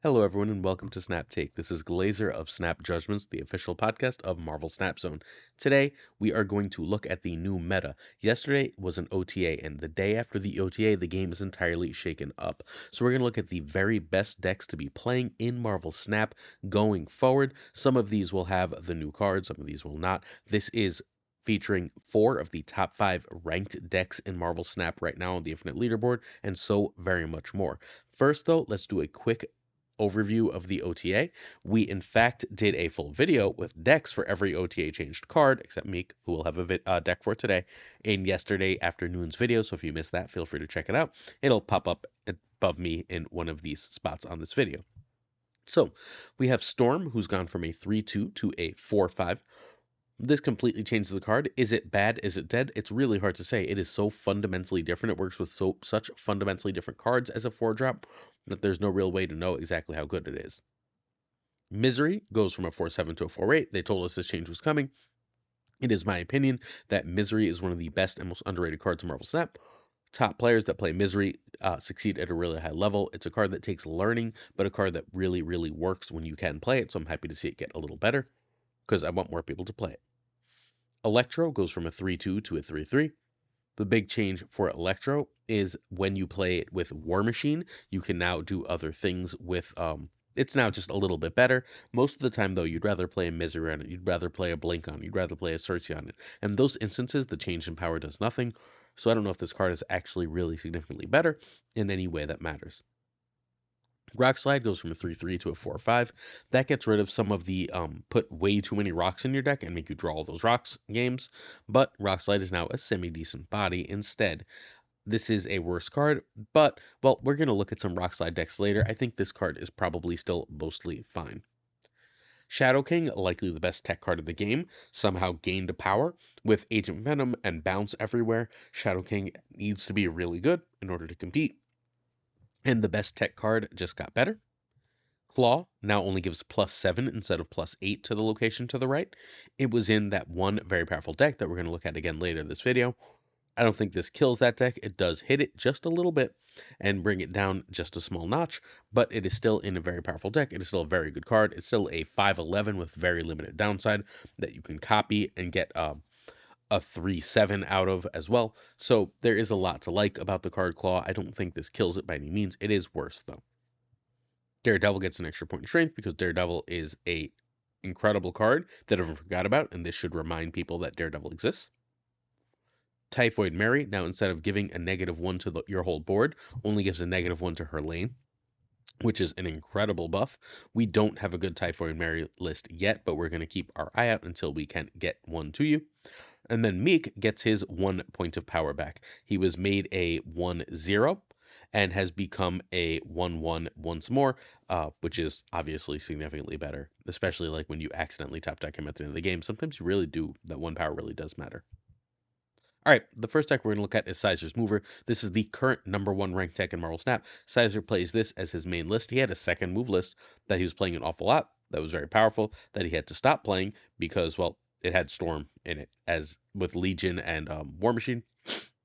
Hello, everyone, and welcome to Snap Take. This is Glazer of Snap Judgments, the official podcast of Marvel Snap Zone. Today, we are going to look at the new meta. Yesterday was an OTA, and the day after the OTA, the game is entirely shaken up. So we're going to look at the very best decks to be playing in Marvel Snap going forward. Some of these will have the new cards, some of these will not. This is featuring 4 of the top 5 ranked decks in Marvel Snap right now on the Infinite Leaderboard, and so very much more. First, though, let's do a quick overview of the OTA. We, in fact, did a full video with decks for every OTA changed card, except Meek, who will have a deck for today, in yesterday afternoon's video. So if you missed that, feel free to check it out. It'll pop up above me in one of these spots on this video. So we have Storm, who's gone from a 3-2 to a 4-5. This completely changes the card. Is it bad? Is it dead? It's really hard to say. It is so fundamentally different. It works with such fundamentally different cards as a 4-drop that there's no real way to know exactly how good it is. Misery goes from a 4-7 to a 4-8. They told us this change was coming. It is my opinion that Misery is one of the best and most underrated cards in Marvel Snap. Top players that play Misery succeed at a really high level. It's a card that takes learning, but a card that really, really works when you can play it. So I'm happy to see it get a little better because I want more people to play it. Electro goes from a 3-2 to a 3-3. The big change for Electro is when you play it with War Machine, you can now do other things with, it's now just a little bit better. Most of the time, though, you'd rather play a Misery on it, you'd rather play a Blink on it, you'd rather play a Cersei on it. And those instances, the change in power does nothing. So I don't know if this card is actually really significantly better in any way that matters. Rock Slide goes from a 3-3 to a 4-5. That gets rid of some of the put way too many rocks in your deck and make you draw all those rocks games. But Rock Slide is now a semi-decent body instead. This is a worse card, but, well, we're going to look at some Rock Slide decks later. I think this card is probably still mostly fine. Shadow King, likely the best tech card of the game, somehow gained a power. With Agent Venom and Bounce everywhere, Shadow King needs to be really good in order to compete. And the best tech card just got better. Claw now only gives +7 instead of +8 to the location to the right. It was in that one very powerful deck that we're going to look at again later in this video. I don't think this kills that deck. It does hit it just a little bit and bring it down just a small notch, but it is still in a very powerful deck. It is still a very good card. It's still a 5/11 with very limited downside that you can copy and get a 3/7 out of as well. So there is a lot to like about the card Claw. I don't think this kills it by any means. It is worse, though. Daredevil gets an extra point in strength because Daredevil is a incredible card that everyone forgot about, and this should remind people that Daredevil exists. Typhoid Mary, now instead of giving a -1 to your whole board, only gives a -1 to her lane, which is an incredible buff. We don't have a good Typhoid Mary list yet, but we're going to keep our eye out until we can get one to you. And then Meek gets his 1 point of power back. He was made a 1-0 and has become a 1-1 once more, which is obviously significantly better, especially like when you accidentally top deck him at the end of the game. Sometimes you really do, that 1 power really does matter. All right, the first deck we're going to look at is Sizer's Mover. This is the current #1 ranked deck in Marvel Snap. Sizer plays this as his main list. He had a second move list that he was playing an awful lot, that was very powerful, that he had to stop playing because, well, it had Storm in it, as with Legion and War Machine.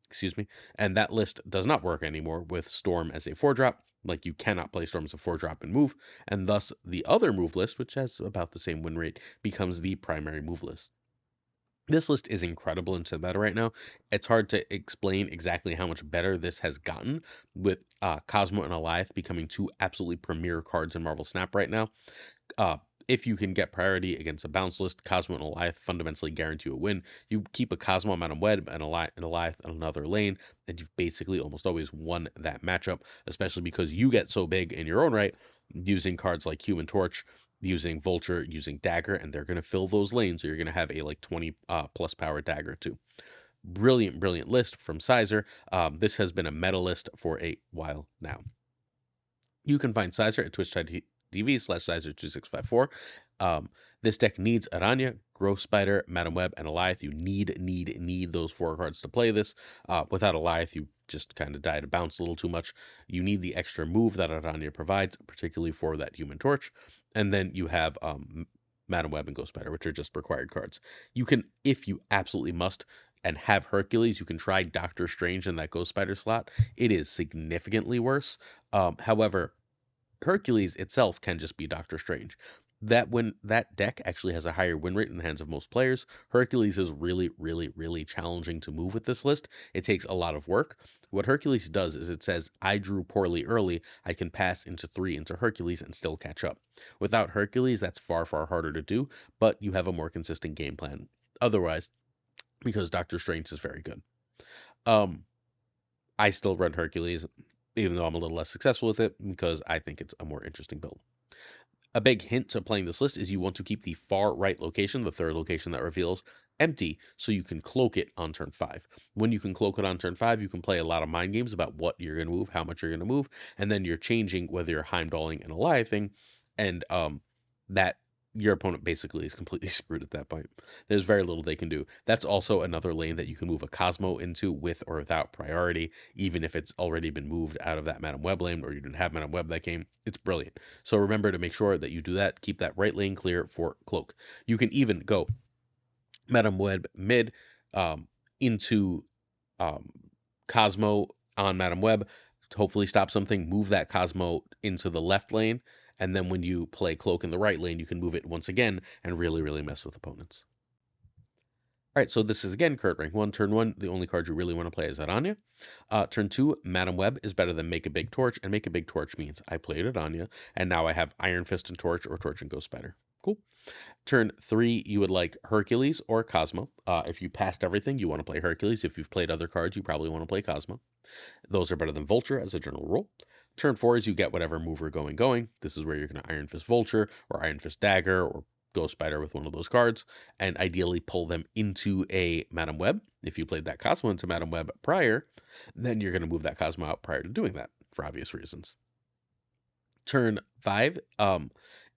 Excuse me. And that list does not work anymore with Storm as a 4-drop. Like, you cannot play Storm as a 4-drop and move, and thus the other move list, which has about the same win rate, becomes the primary move list. This list is incredible into meta right now. It's hard to explain exactly how much better this has gotten with Cosmo and Alioth becoming 2 absolutely premier cards in Marvel Snap right now. If you can get priority against a bounce list, Cosmo and Alioth fundamentally guarantee a win. You keep a Cosmo on a web and Alioth on another lane, and you've basically almost always won that matchup, especially because you get so big in your own right using cards like Human Torch, using Vulture, using Dagger, and they're going to fill those lanes, so you're going to have a like 20 plus power Dagger too. Brilliant, brilliant list from Sizer. This has been a meta list for a while now. You can find Sizer at twitch.tv/Sizer2654. This deck needs Aranya, Growth Spider, Madam Web, and Alioth. You need those 4 cards to play this. Without Alioth, you just kind of die to bounce a little too much. You need the extra move that Aranya provides, particularly for that Human Torch. And then you have Madam Web and Ghost Spider, which are just required cards. You can, if you absolutely must, and have Hercules, you can try Doctor Strange in that Ghost Spider slot. It is significantly worse. However, Hercules itself can just be Doctor Strange. That deck actually has a higher win rate in the hands of most players. Hercules is really, really, really challenging to move with this list. It takes a lot of work. What Hercules does is it says, I drew poorly early, I can pass into 3 into Hercules and still catch up. Without Hercules, that's far, far harder to do, but you have a more consistent game plan otherwise, because Doctor Strange is very good. I still run Hercules, even though I'm a little less successful with it, because I think it's a more interesting build. A big hint to playing this list is you want to keep the far right location, the third location that reveals, empty so you can cloak it on turn 5. When you can cloak it on turn 5, you can play a lot of mind games about what you're going to move, how much you're going to move, and then you're changing whether you're Heimdalling and Eliathing, and that your opponent basically is completely screwed at that point. There's very little they can do. That's also another lane that you can move a Cosmo into with or without priority, even if it's already been moved out of that Madam Web lane or you didn't have Madam Web that game. It's brilliant. So remember to make sure that you do that. Keep that right lane clear for Cloak. You can even go Madam Web mid into Cosmo on Madam Web to hopefully stop something. Move that Cosmo into the left lane, and then when you play Cloak in the right lane, you can move it once again and really, really mess with opponents. All right, so this is again current rank 1. Turn 1, the only card you really want to play is Aranya. Turn 2, Madam Web is better than Make a Big Torch, and Make a Big Torch means I played Aranya, and now I have Iron Fist and Torch or Torch and Ghost Spider. Cool. Turn 3, you would like Hercules or Cosmo. If you passed everything, you want to play Hercules. If you've played other cards, you probably want to play Cosmo. Those are better than Vulture as a general rule. Turn 4 is you get whatever mover going. This is where you're going to Iron Fist Vulture or Iron Fist Dagger or Ghost Spider with one of those cards, and ideally pull them into a Madam Web. If you played that Cosmo into Madam Web prior, then you're going to move that Cosmo out prior to doing that, for obvious reasons. Turn 5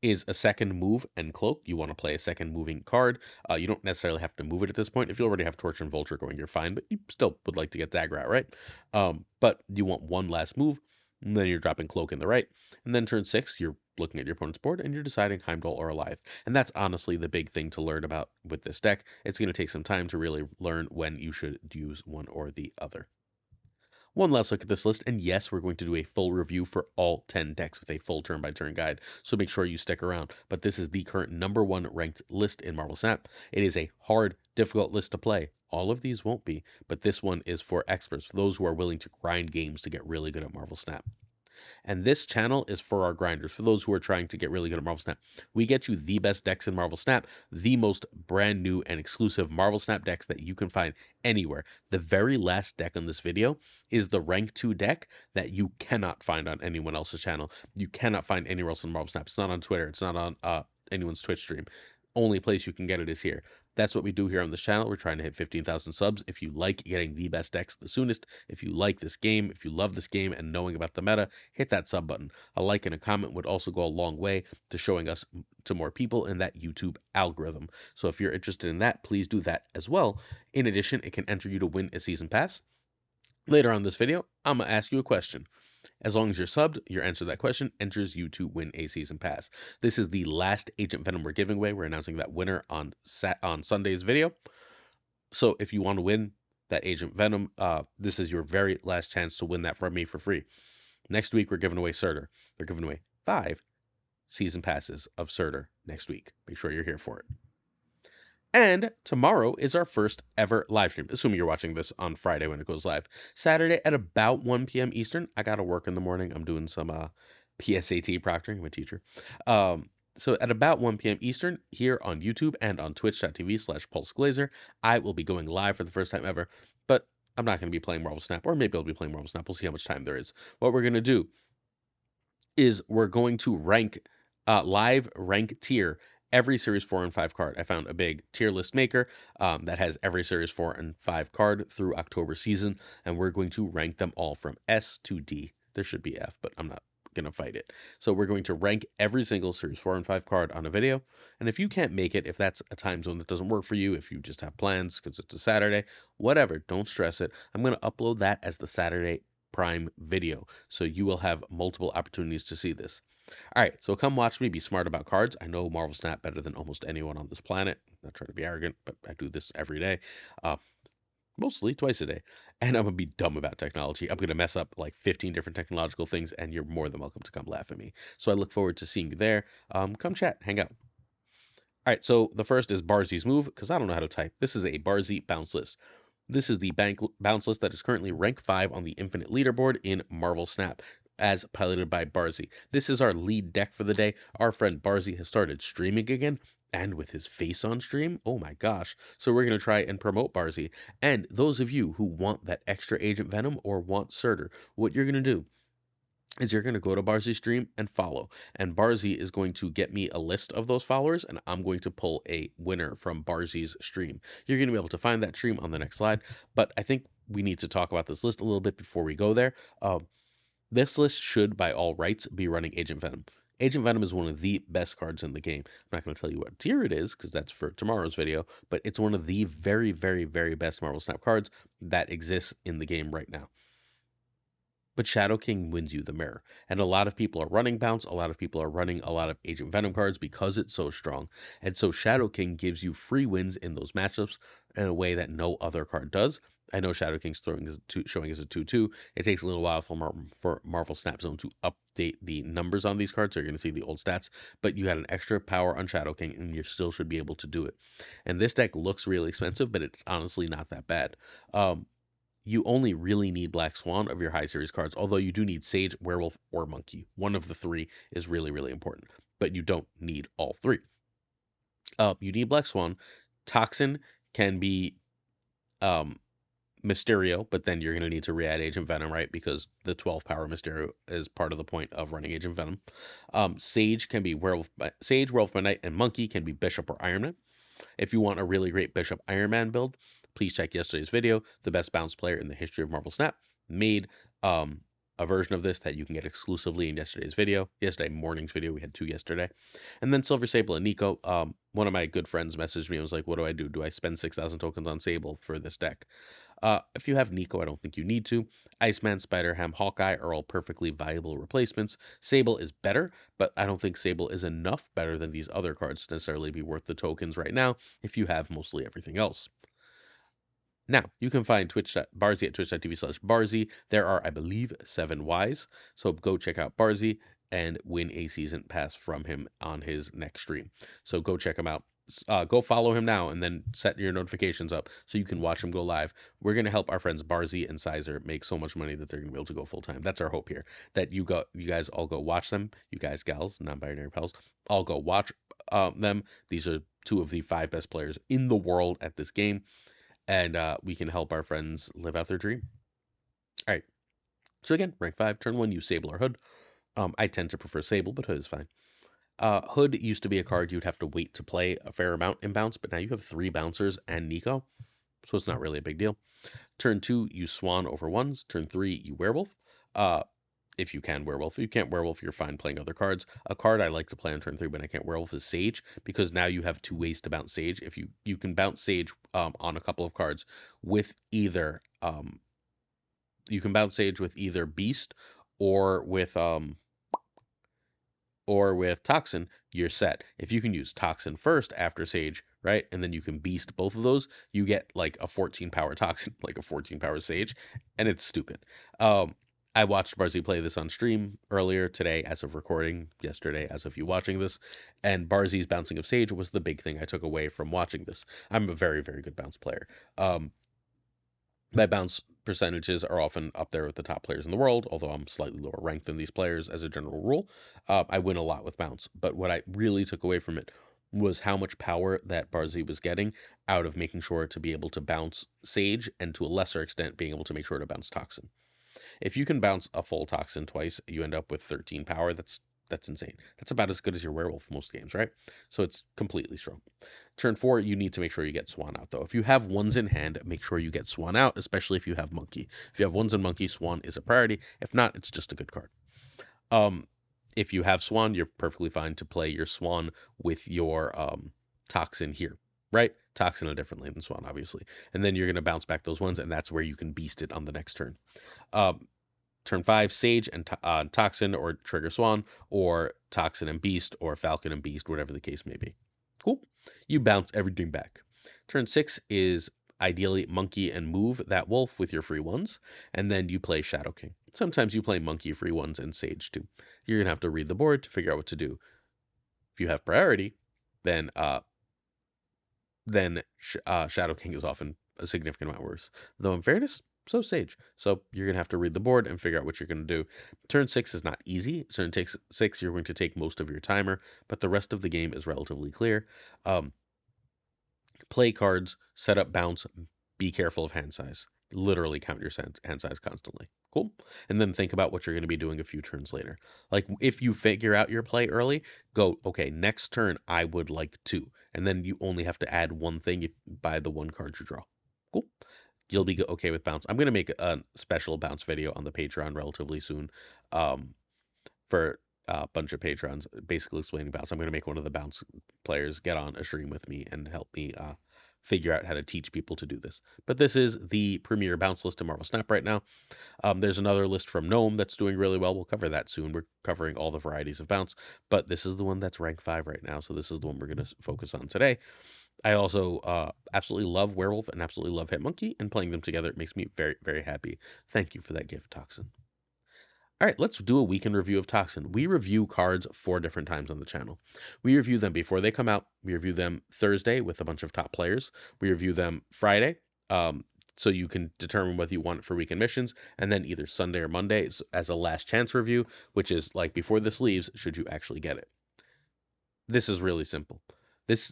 is a second move and Cloak. You want to play a second moving card. You don't necessarily have to move it at this point. If you already have Torch and Vulture going, you're fine, but you still would like to get Dagger out, right? But you want one last move, and then you're dropping Cloak in the right. And then turn 6, you're looking at your opponent's board, and you're deciding Heimdall or Alive. And that's honestly the big thing to learn about with this deck. It's going to take some time to really learn when you should use one or the other. One last look at this list, and yes, we're going to do a full review for all 10 decks with a full turn-by-turn guide, so make sure you stick around. But this is the current #1 ranked list in Marvel Snap. It is a hard, difficult list to play. All of these won't be, but this one is for experts, for those who are willing to grind games to get really good at Marvel Snap. And this channel is for our grinders, for those who are trying to get really good at Marvel Snap. We get you the best decks in Marvel Snap, the most brand new and exclusive Marvel Snap decks that you can find anywhere. The very last deck on this video is the rank 2 deck that you cannot find on anyone else's channel. You cannot find anywhere else in Marvel Snap. It's not on Twitter. It's not on anyone's Twitch stream. Only place you can get it is here. That's what we do here on this channel. We're trying to hit 15,000 subs. If you like getting the best decks the soonest, if you like this game, if you love this game and knowing about the meta, hit that sub button. A like and a comment would also go a long way to showing us to more people in that YouTube algorithm. So if you're interested in that, please do that as well. In addition, it can enter you to win a season pass. Later on in this video, I'm going to ask you a question. As long as you're subbed, your answer to that question enters you to win a season pass. This is the last Agent Venom we're giving away. We're announcing that winner on Sunday's video. So if you want to win that Agent Venom, this is your very last chance to win that from me for free. Next week, we're giving away Surtur. We're giving away 5 season passes of Surtur next week. Make sure you're here for it. And tomorrow is our first ever live stream, assuming you're watching this on Friday when it goes live. Saturday at about 1 p.m. Eastern. I got to work in the morning. I'm doing some PSAT proctoring. I'm a teacher. So at about 1 p.m. Eastern, here on YouTube and on twitch.tv/PulseGlazer, I will be going live for the first time ever. But I'm not going to be playing Marvel Snap, or maybe I'll be playing Marvel Snap. We'll see how much time there is. What we're going to do is we're going to live rank tier every Series 4 and 5 card. I found a big tier list maker that has every Series 4 and 5 card through October season, and we're going to rank them all from S to D. There should be F, but I'm not going to fight it. So we're going to rank every single Series 4 and 5 card on a video, and if you can't make it, if that's a time zone that doesn't work for you, if you just have plans because it's a Saturday, whatever, don't stress it. I'm going to upload that as the Saturday Prime video, so you will have multiple opportunities to see this. All right, so come watch me be smart about cards. I know Marvel Snap better than almost anyone on this planet. I'm not trying to be arrogant, but I do this every day. mostly twice a day. And I'm going to be dumb about technology. I'm going to mess up like 15 different technological things, and you're more than welcome to come laugh at me. So I look forward to seeing you there. Come chat, hang out. All right, so the first is Barzy's move, because I don't know how to type. This is a Barzy bounce list. This is the bounce list that is currently rank 5 on the Infinite leaderboard in Marvel Snap, as piloted by Barzy. This is our lead deck for the day. Our friend Barzy has started streaming again, and with his face on stream, oh my gosh. So we're going to try and promote Barzy. And those of you who want that extra Agent Venom or want Surtur, what you're going to do is you're going to go to Barzy's stream and follow. And Barzy is going to get me a list of those followers, and I'm going to pull a winner from Barzy's stream. You're going to be able to find that stream on the next slide, but I think we need to talk about this list a little bit before we go there. This list should, by all rights, be running Agent Venom. Agent Venom is one of the best cards in the game. I'm not going to tell you what tier it is, because that's for tomorrow's video, but it's one of the very, very, very best Marvel Snap cards that exists in the game right now. But Shadow King wins you the mirror. And a lot of people are running Bounce. A lot of people are running a lot of Agent Venom cards because it's so strong. And so Shadow King gives you free wins in those matchups in a way that no other card does. I know Shadow King's showing as a 2-2. It takes a little while for Marvel Snap Zone to update the numbers on these cards, so you're going to see the old stats. But you got an extra power on Shadow King, and you still should be able to do it. And this deck looks really expensive, but it's honestly not that bad. You only really need Black Swan of your high series cards, although you do need Sage, Werewolf, or Monkey. One of the three is really, really important, but you don't need all three. You need Black Swan. Toxin can be Mysterio, but then you're going to need to re-add Agent Venom, right? Because the 12 power Mysterio is part of the point of running Agent Venom. Sage can be Werewolf by Night, and Monkey can be Bishop or Iron Man. If you want a really great Bishop Iron Man build, please check yesterday's video. The best bounce player in the history of Marvel Snap made a version of this that you can get exclusively in yesterday's video. Yesterday morning's video, we had 2 yesterday. And then Silver Sable and Nico. One of my good friends messaged me and was like, what do I do? Do I spend 6,000 tokens on Sable for this deck? If you have Nico, I don't think you need to. Iceman, Spider-Ham, Hawkeye are all perfectly viable replacements. Sable is better, but I don't think Sable is enough better than these other cards to necessarily be worth the tokens right now if you have mostly everything else. Now, you can find Barzy at twitch.tv/Barzy. There are, I believe, 7 Ys, so go check out Barzy and win a season pass from him on his next stream. So go check him out. Go follow him now and then set your notifications up so you can watch him go live. We're going to help our friends Barzy and Sizer make so much money that they're going to be able to go full time. That's our hope here, that you guys all go watch them. You guys, gals, non-binary pals, all go watch them. These are 2 of the 5 best players in the world at this game, and we can help our friends live out their dream. All right. So again, rank 5, turn 1, use Sable or Hood. I tend to prefer Sable, but Hood is fine. Hood used to be a card you'd have to wait to play a fair amount in bounce, but now you have 3 bouncers and Nico, so it's not really a big deal. Turn 2, you Swan over 1s. Turn 3, you Werewolf. If you can Werewolf. If you can't Werewolf, you're fine playing other cards. A card I like to play on turn 3 when I can't Werewolf is Sage, because now you have 2 ways to bounce Sage. If you can bounce Sage on a couple of cards with either you can bounce Sage with either Beast or with Toxin, you're set. If you can use Toxin first after Sage, right, and then you can Beast both of those, you get like a 14 power Toxin, like a 14 power Sage, and it's stupid. I watched Barzy play this on stream earlier today as of recording, yesterday as of you watching this, and Barzy's bouncing of Sage was the big thing I took away from watching this. I'm a very, very good bounce player. My bounce percentages are often up there with the top players in the world, although I'm slightly lower ranked than these players as a general rule. I win a lot with bounce, but what I really took away from it was how much power that Barzy was getting out of making sure to be able to bounce Sage, and to a lesser extent being able to make sure to bounce Toxin. If you can bounce a full Toxin twice, you end up with 13 power. That's insane. That's about as good as your Werewolf most games, right? So it's completely strong. Turn 4, you need to make sure you get Swan out, though. If you have 1s in hand, make sure you get Swan out, especially if you have Monkey. If you have 1s and Monkey, Swan is a priority. If not, it's just a good card. If you have Swan, you're perfectly fine to play your Swan with your Toxin here, right? Toxin a different lane than Swan, obviously. And then you're going to bounce back those 1s, and that's where you can Beast it on the next turn. Turn 5, Sage and Toxin, or trigger Swan, or Toxin and Beast, or Falcon and Beast, whatever the case may be. Cool. You bounce everything back. Turn 6 is ideally monkey and move that wolf with your free ones, and then you play Shadow King. Sometimes you play monkey, free ones, and sage too. You're gonna have to read the board to figure out what to do. If you have priority, then Shadow King is often a significant amount worse. Though in fairness, so Sage. So you're gonna have to read the board and figure out what you're gonna do. Turn 6 is not easy. Turn takes 6, you're going to take most of your timer, but the rest of the game is relatively clear. Play cards, set up bounce, be careful of hand size. Literally count your hand size constantly. Cool. And then think about what you're going to be doing a few turns later. Like if you figure out your play early, go, okay, next turn I would like 2. And then you only have to add one thing by the one card you draw. Cool. You'll be okay with bounce. I'm going to make a special bounce video on the Patreon relatively soon for a bunch of patrons, basically explaining bounce. I'm going to make one of the bounce players get on a stream with me and help me figure out how to teach people to do this. But this is the premier bounce list in Marvel Snap right now. There's another list from Gnome that's doing really well. We'll cover that soon. We're covering all the varieties of bounce, but this is the one that's rank 5 right now, so this is the one we're going to focus on today. I also absolutely love Werewolf and absolutely love Hitmonkey, and playing them together makes me very, very happy. Thank you for that gift, Toxin. All right, let's do a weekend review of Toxin. We review cards 4 different times on the channel. We review them before they come out. We review them Thursday with a bunch of top players. We review them Friday, so you can determine whether you want it for weekend missions, and then either Sunday or Monday as a last chance review, which is like before this leaves, should you actually get it. This is really simple.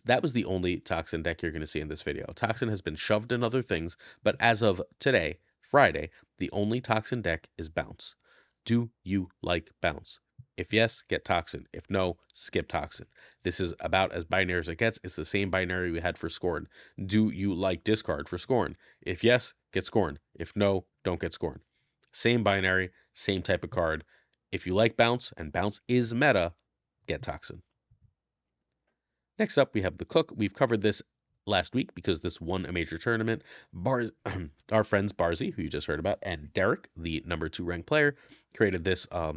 That was the only Toxin deck you're going to see in this video. Toxin has been shoved in other things, but as of today, Friday, the only Toxin deck is Bounce. Do you like Bounce? If yes, get Toxin. If no, skip Toxin. This is about as binary as it gets. It's the same binary we had for Scorn. Do you like Discard for Scorn? If yes, get Scorn. If no, don't get Scorn. Same binary, same type of card. If you like Bounce, and Bounce is meta, get Toxin. Next up, we have the Cook. We've covered this last week because this won a major tournament. Our friends Barzy, who you just heard about, and Derek, the number 2 ranked player, created this, I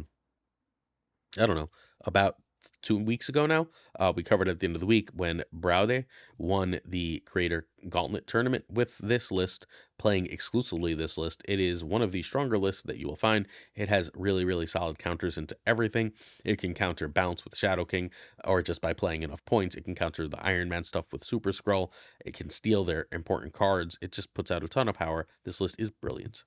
don't know, about 2 weeks ago now. We covered it at the end of the week when Braude won the Creator Gauntlet tournament with this list, playing exclusively this list. It is one of the stronger lists that you will find. It has really, really solid counters into everything. It can counter Bounce with Shadow King, or just by playing enough points. It can counter the Iron Man stuff with Super Skrull. It can steal their important cards. It just puts out a ton of power. This list is brilliant.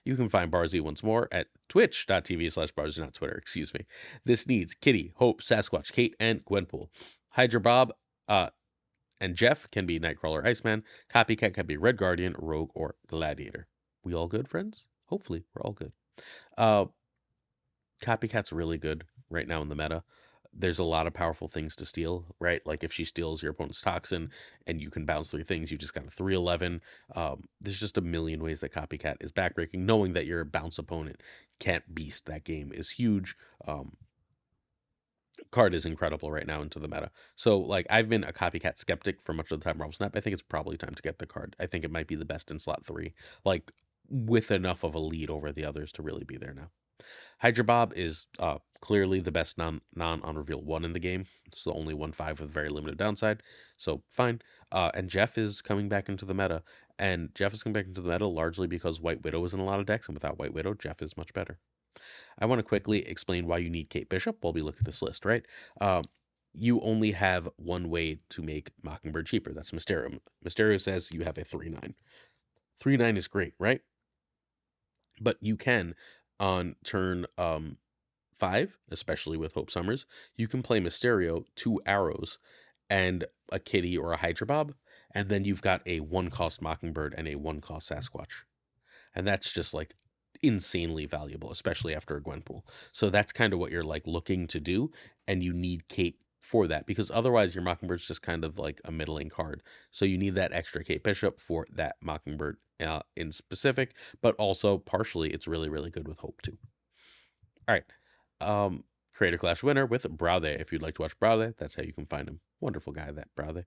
You can find Barzy once more at twitch.tv/Barzy, not Twitter, excuse me. This needs Kitty, Hope, Sasquatch, Kate, and Gwenpool. Hydra Bob and Jeff can be Nightcrawler, Iceman. Copycat can be Red Guardian, Rogue, or Gladiator. We all good, friends? Hopefully, we're all good. Copycat's really good right now in the meta. There's a lot of powerful things to steal, right? Like if she steals your opponent's Toxin and you can bounce 3 things, you just got a 3/11. There's just a million ways that Copycat is backbreaking. Knowing that your bounce opponent can't beast that game is huge. Card is incredible right now into the meta. So like I've been a Copycat skeptic for much of the time Marvel Snap. I think it's probably time to get the card. I think it might be the best in slot 3, like with enough of a lead over the others to really be there now. Hydra Bob is clearly the best non-on-reveal 1 in the game. It's the only 1/5 with very limited downside, so fine. And Jeff is coming back into the meta, and Jeff is coming back into the meta largely because White Widow is in a lot of decks, and without White Widow, Jeff is much better. I want to quickly explain why you need Kate Bishop while we look at this list, right? You only have one way to make Mockingbird cheaper. That's Mysterio. Mysterio says you have a 3/9. 3/9 is great, right? But you can, on turn 5, especially with Hope Summers, you can play Mysterio, 2 arrows, and a Kitty or a Hydra Bob, and then you've got a 1-cost Mockingbird and a 1-cost Sasquatch. And that's just like insanely valuable, especially after a Gwenpool. So that's kind of what you're like looking to do, and you need Kate for that, because otherwise your Mockingbird's just kind of like a middling card. So you need that extra Kate Bishop for that Mockingbird in specific, but also partially it's really, really good with Hope too. All right. Creator Clash winner with Braude. If you'd like to watch Braude, that's how you can find him. Wonderful guy, that Braude.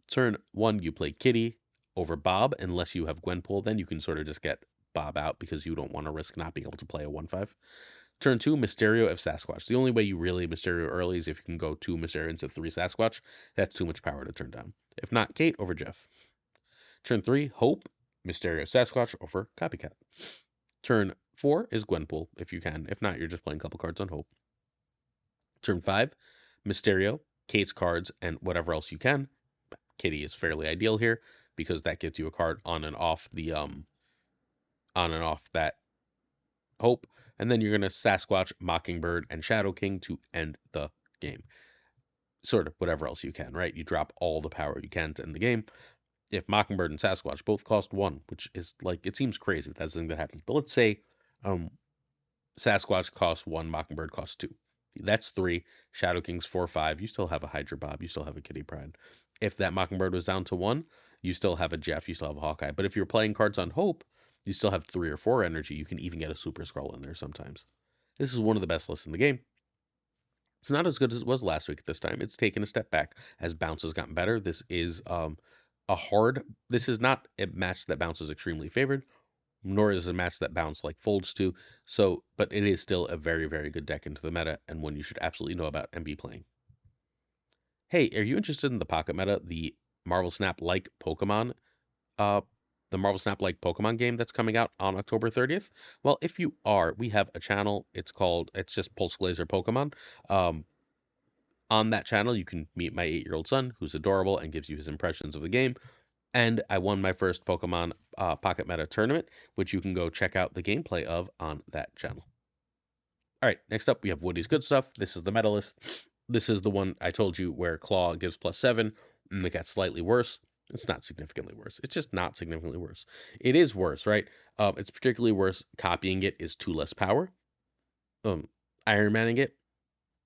Turn 1, you play Kitty over Bob, unless you have Gwenpool. Then you can sort of just get Bob out because you don't want to risk not being able to play a 1/5. Turn 2, Mysterio of Sasquatch. The only way you really Mysterio early is if you can go 2 Mysterio into 3 Sasquatch. That's too much power to turn down. If not, Kate over Jeff. Turn 3, Hope, Mysterio Sasquatch over Copycat. Turn 4 is Gwenpool, if you can. If not, you're just playing a couple cards on Hope. Turn 5, Mysterio, Kate's cards, and whatever else you can. Kitty is fairly ideal here because that gets you a card on and off that Hope. And then you're gonna Sasquatch, Mockingbird, and Shadow King to end the game. Sort of whatever else you can, right? You drop all the power you can to end the game. If Mockingbird and Sasquatch both cost 1, which is like, it seems crazy, but that's the thing that happens. But let's say um, Sasquatch costs 1, Mockingbird costs 2. That's 3. Shadow King's 4, 5. You still have a Hydra Bob. You still have a Kitty Pryde. If that Mockingbird was down to 1, you still have a Jeff. You still have a Hawkeye. But if you're playing cards on Hope, you still have 3 or 4 energy. You can even get a Super Skrull in there sometimes. This is one of the best lists in the game. It's not as good as it was last week at this time. It's taken a step back as bounce has gotten better. This is this is not a match that bounce is extremely favored, nor is it a match that bounce like folds to. So, but it is still a very, very good deck into the meta and one you should absolutely know about and be playing. Hey, are you interested in the Pocket Meta, the Marvel Snap like Pokemon the Marvel Snap like Pokemon game that's coming out on October 30th? Well, if you are, we have a channel. It's just Pulse Glazer Pokemon. On that channel, you can meet my 8-year-old son, who's adorable and gives you his impressions of the game. And I won my first Pokemon Pocket Meta tournament, which you can go check out the gameplay of on that channel. All right, next up we have Woody's Good Stuff. This is the meta list. This is the one I told you where Claw gives +7, and it got slightly worse. It's not significantly worse. It's just not significantly worse. It is worse, right? It's particularly worse. Copying it is 2 less power. Iron Manning it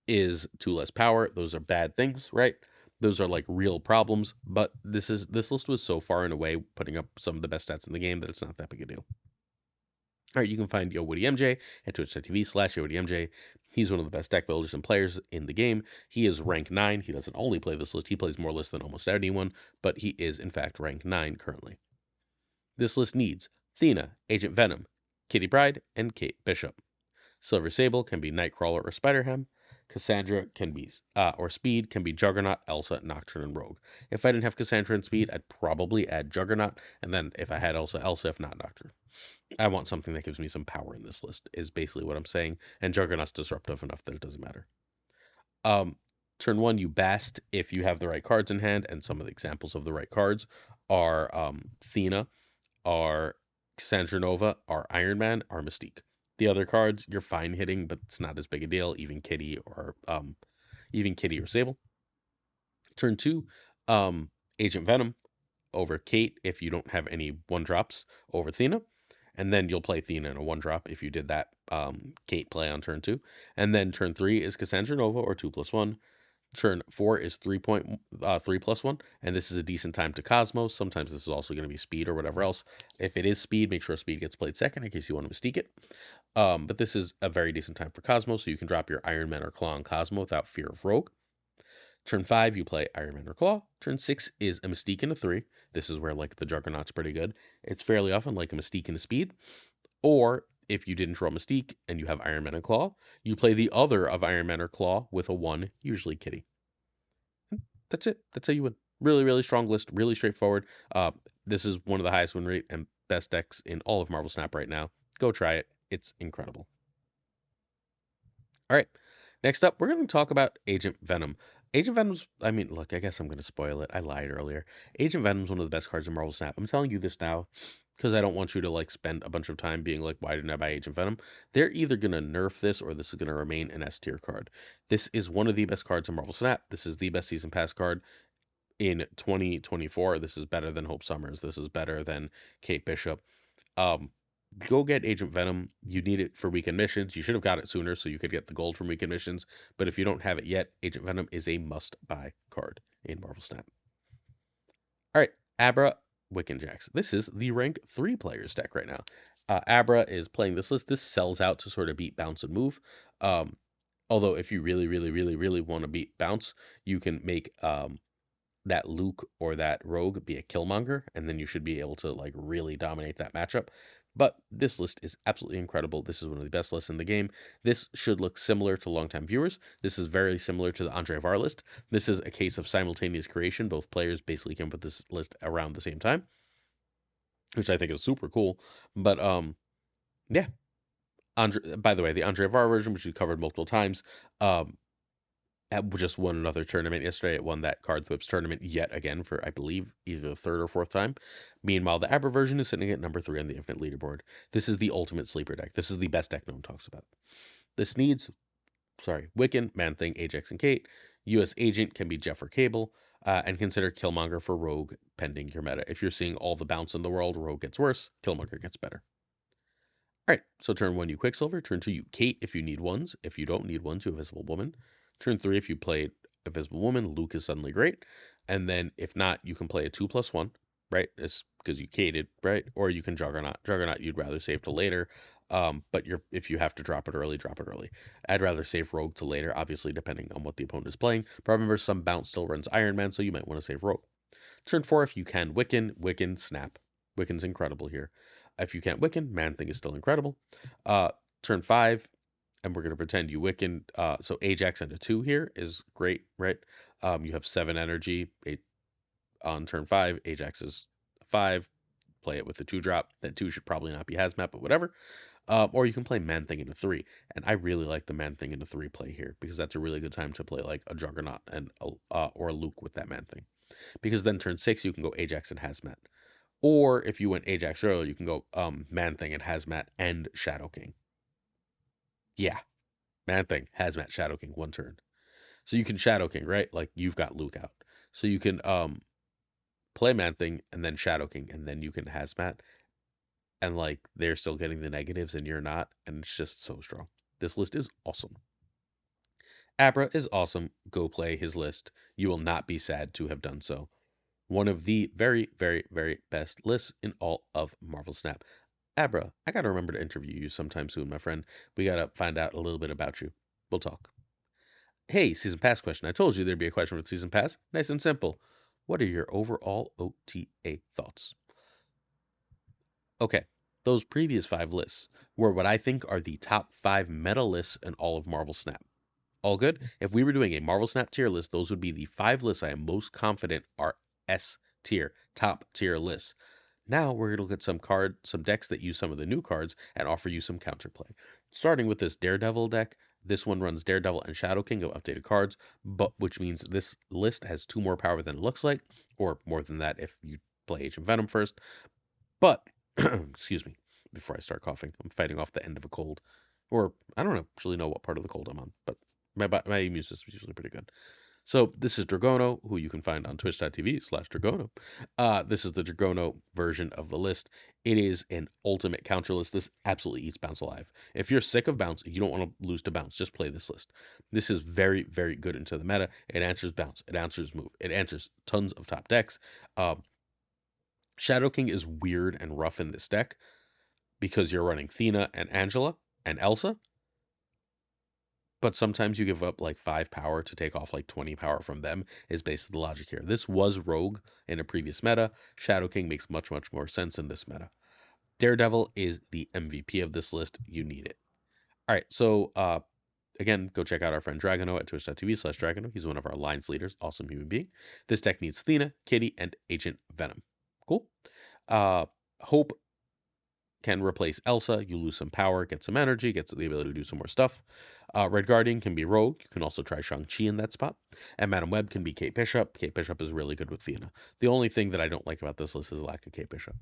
is 2 less power. Those are bad things, right? Those are like real problems. But this list was so far and away putting up some of the best stats in the game that it's not that big a deal. All right, you can find YoWoodyMJ at twitch.tv/YoWoodyMJ. He's one of the best deck builders and players in the game. He is rank 9. He doesn't only play this list, he plays more lists than almost anyone, but he is, in fact, rank 9 currently. This list needs Thena, Agent Venom, Kitty Pryde, and Kate Bishop. Silver Sable can be Nightcrawler or Spider-Ham. Cassandra can be, or Speed can be Juggernaut, Elsa, Nocturne, and Rogue. If I didn't have Cassandra and Speed, I'd probably add Juggernaut, and then if I had Elsa, if not Nocturne. I want something that gives me some power in this list, is basically what I'm saying, and Juggernaut's disruptive enough that it doesn't matter. Turn 1, you Bast if you have the right cards in hand, and some of the examples of the right cards are Thena, are Cassandra Nova, are Iron Man, are Mystique. The other cards, you're fine hitting, but it's not as big a deal, even Kitty or Sable. Turn 2, Agent Venom over Kate if you don't have any 1-drops over Thena. And then you'll play Thena in a 1-drop if you did that Kate play on turn 2. And then turn 3 is Cassandra Nova or 2+1. Turn 4 is 3+1, and this is a decent time to Cosmos. Sometimes this is also going to be Speed or whatever else. If it is Speed, make sure Speed gets played second in case you want to Mystique it. But this is a very decent time for Cosmos, so you can drop your Iron Man or Claw on Cosmo without fear of Rogue. Turn 5, you play Iron Man or Claw. Turn 6 is a Mystique and a 3. This is where like the Juggernaut's pretty good. It's fairly often like a Mystique and a Speed. Or if you didn't draw Mystique and you have Iron Man and Claw, you play the other of Iron Man or Claw with a 1, usually Kitty. That's it. That's how you win. Really, really strong list. Really straightforward. This is one of the highest win rate and best decks in all of Marvel Snap right now. Go try it. It's incredible. All right. Next up, we're going to talk about Agent Venom. Agent Venom's, I mean, look, I guess I'm going to spoil it. I lied earlier. Agent Venom's one of the best cards in Marvel Snap. I'm telling you this now because I don't want you to like spend a bunch of time being like, why didn't I buy Agent Venom? They're either going to nerf this or this is going to remain an S tier card. This is one of the best cards in Marvel Snap. This is the best Season Pass card in 2024. This is better than Hope Summers. This is better than Kate Bishop. Go get Agent Venom. You need it for weekend missions. You should have got it sooner so you could get the gold from weekend missions. But if you don't have it yet, Agent Venom is a must-buy card in Marvel Snap. All right, Abra Wiccan Jax. This is the rank 3 players deck right now. Abra is playing this list. This sells out to sort of beat Bounce and Move. Although if you really, really, really, really want to beat Bounce, you can make that Luke or that Rogue be a Killmonger, and then you should be able to like really dominate that matchup. But this list is absolutely incredible. This is one of the best lists in the game. This should look similar to longtime viewers. This is very similar to the Andre Var list. This is a case of simultaneous creation. Both players basically came up with this list around the same time. which I think is super cool. But yeah. By the way, the Andre Var version, which we covered multiple times, um, just won another tournament yesterday. It won that Card Whips tournament yet again for, I believe, either the third or fourth time. Meanwhile, the Abra version is sitting at number 3 on the Infinite leaderboard. This is the ultimate sleeper deck. This is the best deck no one talks about. This needs, Wiccan, Man-Thing, Ajax, and Kate. U.S. Agent can be Jeff or Cable, and consider Killmonger for Rogue, pending your meta. If you're seeing all the bounce in the world, Rogue gets worse, Killmonger gets better. All right, so turn 1, you Quicksilver. Turn 2, you Kate if you need ones. If you don't need ones, you Invisible Woman. Turn 3, if you play Invisible Woman, Luke is suddenly great. And then if not, you can play a 2+1, right? It's because you Kated, right? Or you can Juggernaut. Juggernaut you'd rather save to later. But if you have to drop it early, drop it early. I'd rather save Rogue to later, obviously, depending on what the opponent is playing. But remember, some bounce still runs Iron Man, so you might want to save Rogue. Turn 4, if you can Wiccan, Snap. Wiccan's incredible here. If you can't Wiccan, Man-Thing is still incredible. Turn 5, and we're going to pretend you Wiccan. So Ajax into 2 here is great, right? You have 7 energy. On turn 5, Ajax is 5. Play it with the 2-drop. That 2 should probably not be Hazmat, but whatever. Or you can play Man-Thing into 3. And I really like the Man-Thing into 3 play here, because that's a really good time to play like a Juggernaut and or a Luke with that Man-Thing. Because then turn 6, you can go Ajax and Hazmat. Or if you went Ajax earlier, you can go Man-Thing and Hazmat and Shadow King. Yeah, Man-Thing, Hazmat, Shadow King, 1 turn. So you can Shadow King, right? Like you've got Luke out. So you can play Man-Thing and then Shadow King, and then you can Hazmat, and like they're still getting the negatives and you're not, and it's just so strong. This list is awesome. Abra is awesome. Go play his list. You will not be sad to have done so. One of the very, very, very best lists in all of Marvel Snap. Abra, I gotta remember to interview you sometime soon, my friend. We gotta find out a little bit about you. We'll talk. Hey, season pass question. I told you there'd be a question for the season pass. Nice and simple. What are your overall OTA thoughts? Okay, those previous 5 lists were what I think are the top 5 meta lists in all of Marvel Snap. All good? If we were doing a Marvel Snap tier list, those would be the 5 lists I am most confident are S tier, top tier lists. Now we're going to look at some decks that use some of the new cards and offer you some counterplay. Starting with this Daredevil deck, this one runs Daredevil and Shadow King of updated cards, but which means this list has 2 more power than it looks like, or more than that if you play Agent Venom first. But, excuse me, before I start coughing, I'm fighting off the end of a cold. Or, I don't actually know what part of the cold I'm on, but my immune system is usually pretty good. So this is Dragono, who you can find on twitch.tv/Dragono. This is the Dragono version of the list. It is an ultimate counter list. This absolutely eats bounce alive. If you're sick of bounce, you don't want to lose to bounce, just play this list. This is very, very good into the meta. It answers bounce. It answers move. It answers tons of top decks. Shadow King is weird and rough in this deck because you're running Thena and Angela and Elsa, but sometimes you give up like 5 power to take off like 20 power from them, is basically the logic here. This was Rogue in a previous meta. Shadow King makes much, much more sense in this meta. Daredevil is the MVP of this list. You need it. All right, so again, go check out our friend Dragono at twitch.tv/Dragono. He's one of our alliance leaders, awesome human being. This deck needs Thena, Kitty, and Agent Venom. Cool. Hope can replace Elsa. You lose some power, get some energy, gets the ability to do some more stuff. Red Guardian can be Rogue. You can also try Shang-Chi in that spot. And Madam Web can be Kate Bishop. Kate Bishop is really good with Thena. The only thing that I don't like about this list is the lack of Kate Bishop.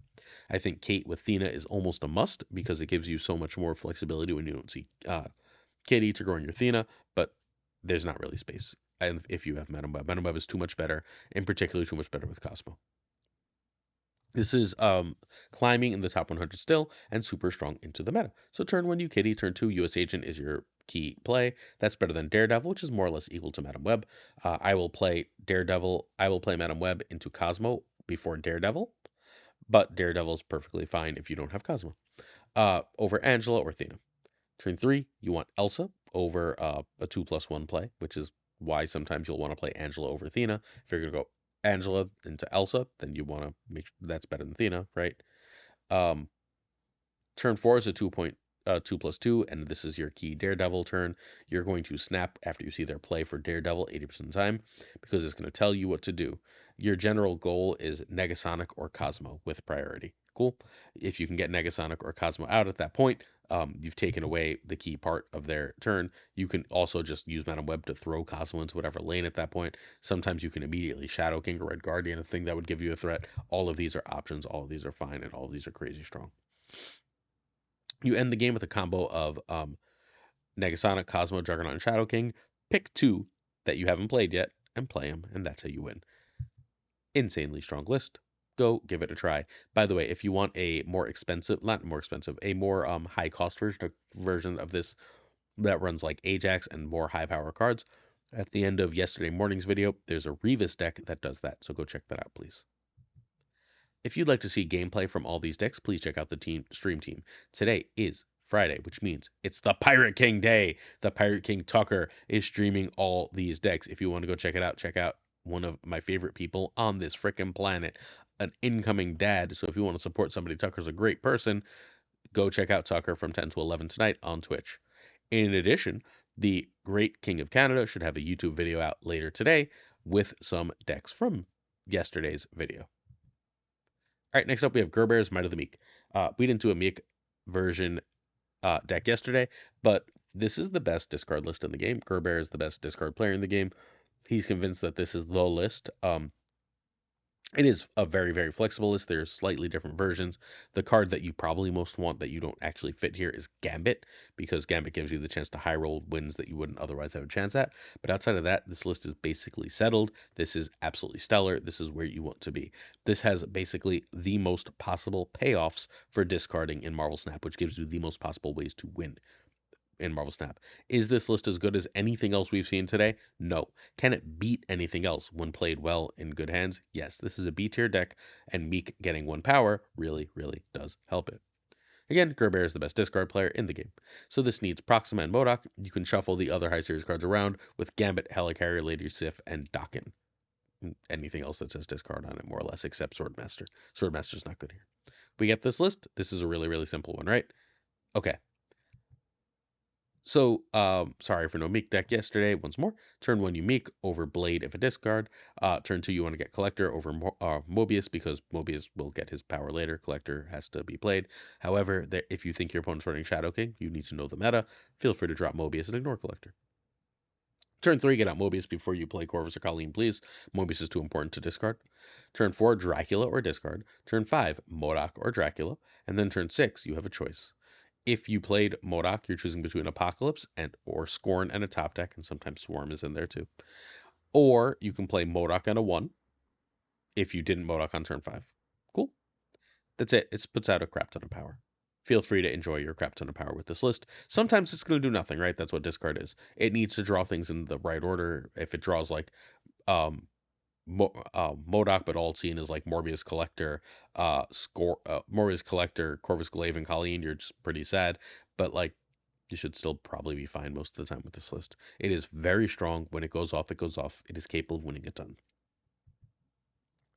I think Kate with Thena is almost a must because it gives you so much more flexibility when you don't see Kitty to growing your Thena, but there's not really space. And if you have Madam Web, Madam Web is too much better, in particular too much better with Cosmo. This is climbing in the top 100 still and super strong into the meta. So turn 1, you Kitty. Turn 2, US Agent is your key play. That's better than Daredevil, which is more or less equal to Madam Web. I will play Daredevil. I will play Madam Web into Cosmo before Daredevil, but Daredevil is perfectly fine if you don't have Cosmo. Over Angela or Thena. Turn 3, you want Elsa over a 2+1 play, which is why sometimes you'll want to play Angela over Thena. If you're going to go Angela into Elsa, then you want to make sure that's better than Thena, right? Turn 4 is a 2+2, and this is your key Daredevil turn. You're going to snap after you see their play for Daredevil 80% of the time because it's going to tell you what to do. Your general goal is Negasonic or Cosmo with priority. Cool. If you can get Negasonic or Cosmo out at that point, you've taken away the key part of their turn. You can also just use Venom Web to throw Cosmo into whatever lane at that point. Sometimes you can immediately Shadow King or Red Guardian, a thing that would give you a threat. All of these are options. All of these are fine, and all of these are crazy strong. You end the game with a combo of Negasonic, Cosmo, Juggernaut, and Shadow King. Pick 2 that you haven't played yet and play them, and that's how you win. Insanely strong list. Go give it a try. By the way, if you want a more expensive, not more expensive, a more high cost version of this that runs like Ajax and more high power cards, at the end of yesterday morning's video, there's a Revis deck that does that. So go check that out, please. If you'd like to see gameplay from all these decks, please check out the stream team. Today is Friday, which means it's the Pirate King day. The Pirate King Tuccrr is streaming all these decks. If you want to go check it out, check out one of my favorite people on this frickin' planet, an incoming dad. So if you want to support somebody, Tucker's a great person. Go check out Tuccrr from 10 to 11 tonight on Twitch. In addition, the great King of Canada should have a YouTube video out later today with some decks from yesterday's video. All right, next up we have Gerbear's Might of the Meek. We didn't do a Meek version deck yesterday, but this is the best discard list in the game. Gerbear is the best discard player in the game. He's convinced that this is the list. It is a very, very flexible list. There's slightly different versions. The card that you probably most want that you don't actually fit here is Gambit, because Gambit gives you the chance to high roll wins that you wouldn't otherwise have a chance at. But outside of that, this list is basically settled. This is absolutely stellar. This is where you want to be. This has basically the most possible payoffs for discarding in Marvel Snap, which gives you the most possible ways to win in Marvel Snap. Is this list as good as anything else we've seen today? No. Can it beat anything else when played well in good hands? Yes. This is a B tier deck, and Meek getting 1 power really, really does help it. Again, Gerbear is the best discard player in the game. So this needs Proxima and MODOK. You can shuffle the other high series cards around with Gambit, Helicarrier, Lady Sif, and Dakin. Anything else that says discard on it, more or less, except Swordmaster. Swordmaster's not good here. We get this list. This is a really, really simple one, right? Okay. So, sorry for no Meek deck yesterday. Once more, turn 1 you Meek over Blade if a discard. Turn 2 you want to get Collector over Mobius, because Mobius will get his power later. Collector has to be played. However, if you think your opponent's running Shadow King, you need to know the meta. Feel free to drop Mobius and ignore Collector. Turn 3, get out Mobius before you play Corvus or Colleen, please. Mobius is too important to discard. Turn 4, Dracula or discard. Turn 5, MODOK or Dracula. And then turn 6, you have a choice. If you played MODOK, you're choosing between Apocalypse or Scorn and a top deck, and sometimes Swarm is in there too. Or you can play MODOK and a 1 if you didn't MODOK on turn 5. Cool. That's it. It puts out a crap ton of power. Feel free to enjoy your crap ton of power with this list. Sometimes it's going to do nothing, right? That's what discard is. It needs to draw things in the right order. If it draws like MODOK, but all it's seen is like Morbius Collector, Morbius Collector, Corvus Glaive, and Colleen, you're just pretty sad. But like, you should still probably be fine most of the time with this list. It is very strong. When it goes off, it goes off. It is capable of winning it done.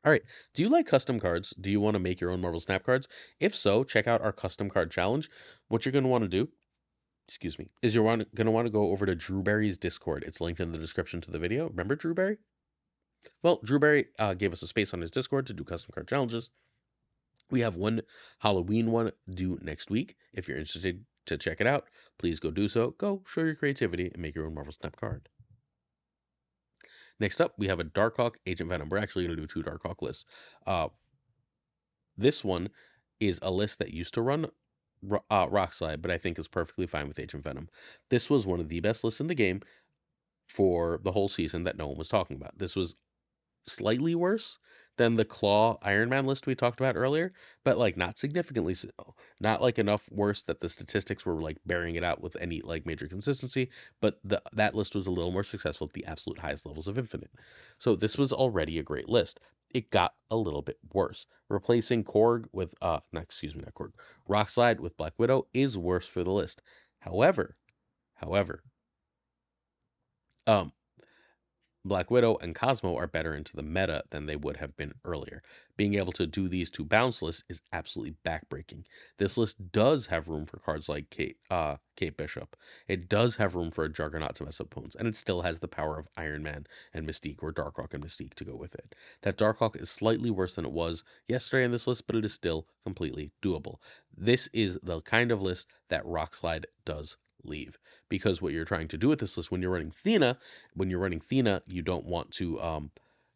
All right. Do you like custom cards? Do you want to make your own Marvel Snap cards? If so, check out our custom card challenge. What you're going to want to do, excuse me, is you're going to want to go over to Drewberry's Discord. It's linked in the description to the video. Remember Drewberry? Well, Drewberry gave us a space on his Discord to do custom card challenges. We have one Halloween one due next week. If you're interested to check it out, please go do so. Go show your creativity and make your own Marvel Snap card. Next up, we have a Darkhawk Agent Venom. We're actually going to do 2 Darkhawk lists. This one is a list that used to run Rock Slide, but I think is perfectly fine with Agent Venom. This was one of the best lists in the game for the whole season that no one was talking about. This was slightly worse than the Claw Iron Man list we talked about earlier, but like not significantly so. Not like enough worse that the statistics were like bearing it out with any like major consistency, but that list was a little more successful at the absolute highest levels of Infinite. So this was already a great list. It got a little bit worse. Replacing Korg with not Korg. Rockslide with Black Widow is worse for the list. However, um Black Widow and Cosmo are better into the meta than they would have been earlier. Being able to do these two bounce lists is absolutely backbreaking. This list does have room for cards like Kate Bishop. It does have room for a Juggernaut to mess up opponents, and it still has the power of Iron Man and Mystique, or Darkhawk and Mystique, to go with it. That Darkhawk is slightly worse than it was yesterday in this list, but it is still completely doable. This is the kind of list that Rockslide does leave, because what you're trying to do with this list when you're running thena, you don't want to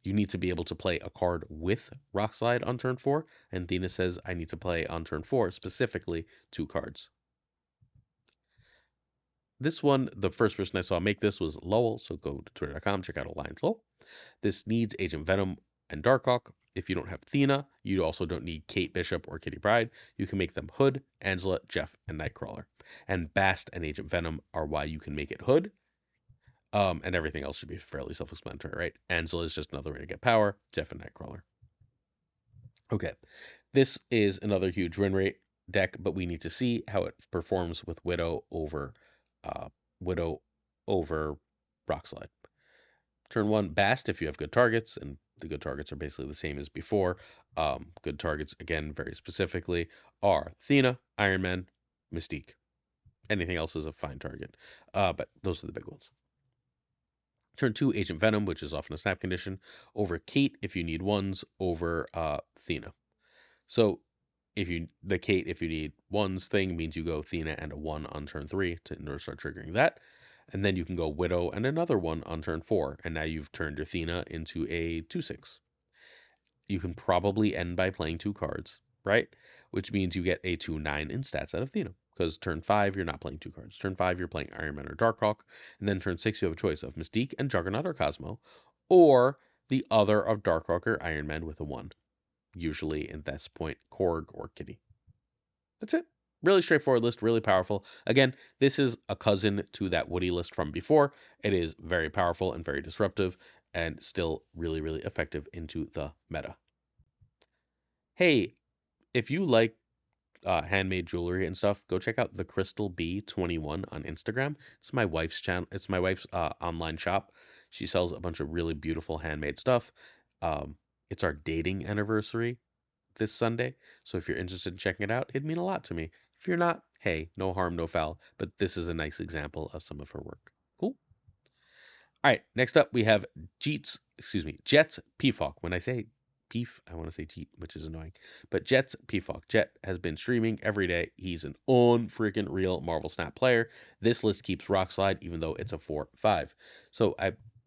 you need to be able to play a card with Rockslide on turn 4, and thena says I need to play on turn 4 specifically 2 cards. This one, the first person I saw make this was Lowell, so go to twitter.com, check out Alliance Lowell. This needs Agent Venom and Darkhawk. If you don't have thena, you also don't need Kate Bishop or Kitty Pryde. You can make them Hood, Angela, Jeff, and Nightcrawler. And Bast and Agent Venom are why you can make it Hood. And everything else should be fairly self-explanatory, right? Angela is just another way to get power. Jeff and Nightcrawler. Okay, this is another huge win rate deck, but we need to see how it performs with uh, Widow over Rockslide. Turn 1, Bast if you have good targets, and the good targets are basically the same as before. Good targets, again, very specifically, are thena, Iron Man, Mystique. Anything else is a fine target, but those are the big ones. Turn 2, Agent Venom, which is often a snap condition, over Kate if you need ones, over thena. So if you need ones thing means you go thena and a 1 on turn 3 in order to start triggering that. And then you can go Widow and another 1 on turn 4, and now you've turned your thena into a 2/6. You can probably end by playing 2 cards, right? Which means you get a 2/9 in stats out of thena. Because turn 5, you're not playing 2 cards. Turn 5, you're playing Iron Man or Darkhawk. And then turn 6, you have a choice of Mystique and Juggernaut or Cosmo, or the other of Darkhawk or Iron Man with a 1. Usually, in this point, Korg or Kitty. That's it. Really straightforward list, really powerful. Again, this is a cousin to that Woody list from before. It is very powerful and very disruptive, and still really, really effective into the meta. Hey, if you like handmade jewelry and stuff, go check out the Crystal Bee 21 on Instagram. It's my wife's channel. It's my wife's online shop. She sells a bunch of really beautiful handmade stuff. It's our dating anniversary this Sunday, so if you're interested in checking it out, it'd mean a lot to me. If you're not, hey, no harm, no foul. But this is a nice example of some of her work. Cool. All right, next up we have Jet's peefhawk. When I say Peef, I want to say Jeet, which is annoying. But Jet's peefhawk. Jet has been streaming every day. He's an unfreaking real Marvel Snap player. This list keeps Rockslide, even though it's a 4/5. So